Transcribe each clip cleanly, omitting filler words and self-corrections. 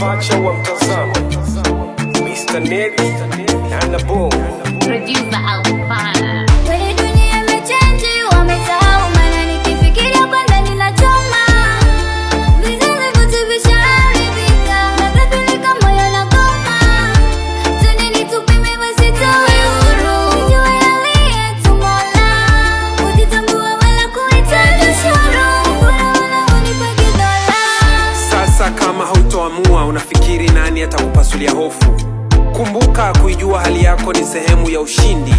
pacha wa mtazamo Mr. Ned and the Boom Producer Alfana. Kweli dunia imechange, wamesahau maana nikifikiria kwanza ninachoma. Vizazi vyote vishaharibika, nakasirika moyo na goma. Twendeni tupime basi tuwe huru, tujue hali yetu Mola. Kujitambua wala kuhitaji ushuru, bora wala unipage dola. Sasa kama hautoamua unafikiri nani atakupasulia hofu? Kumbuka kuijua hali yako ni sehemu ya ushindi.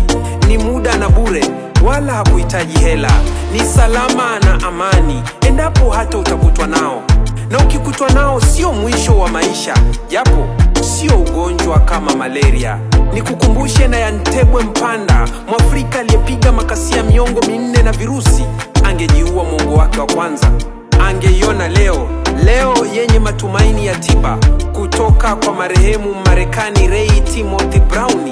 Ni muda na bure, wala hakuhitaji hela. Ni salama na amani, endapo hata utakutwa nao. Na ukikutwa nao sio mwisho wa maisha, japo sio ugonjwa kama malaria. Nikukumbushe na ya Ntebwe Mpanda, Mwafrika aliyepiga makasia miongo 4 na virusi. Angejiua mwongo wake wa kwanza, angeiona leo yenye matumaini ya tiba kutoka kwa marehemu Marekani Ray Timothy Brown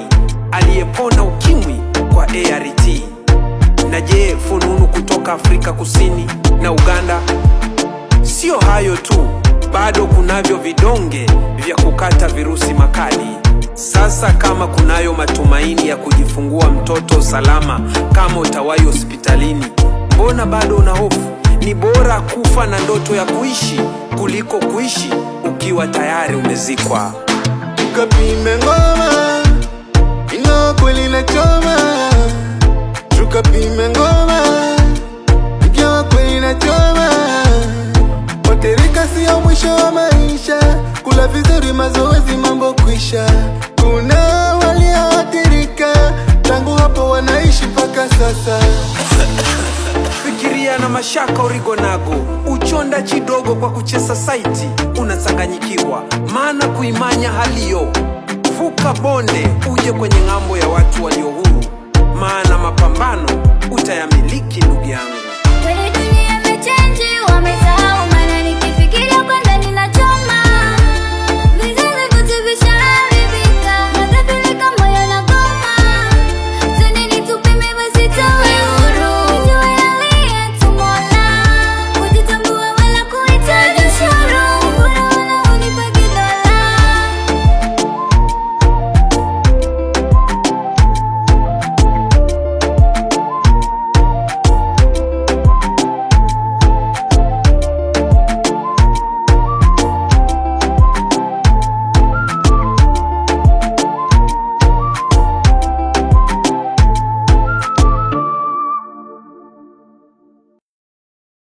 aliyepona ukimwi kwa ART. Na je, fununu kutoka Afrika Kusini na Uganda? Sio hayo tu, bado kunavyo vidonge vya kukata virusi makali. Sasa kama kunayo matumaini ya kujifungua mtoto salama kama utawahi hospitalini, mbona bado una hofu? Ni bora kufa na ndoto ya kuishi kuliko kuishi ukiwa tayari umezikwa. Tukapime ngoma, ingawa kweli inachoma. Tukapime ngoma, ingawa kweli inachoma. Waterika sio mwisho wa maisha, kula vizuri mazoezi mambo kwisha. Kuna walioathirika, tangu hapo wanaishi mpaka sasa. Fikiria na mashaka origonago, uchonda chidogo kwa kuchesa saiti. Unachanganyikiwa, maana kuimanya haliyo. Vuka bonde, uje kwenye ng'ambo ya watu walio huru, maana mapambano utayamiliki ndugu yangu.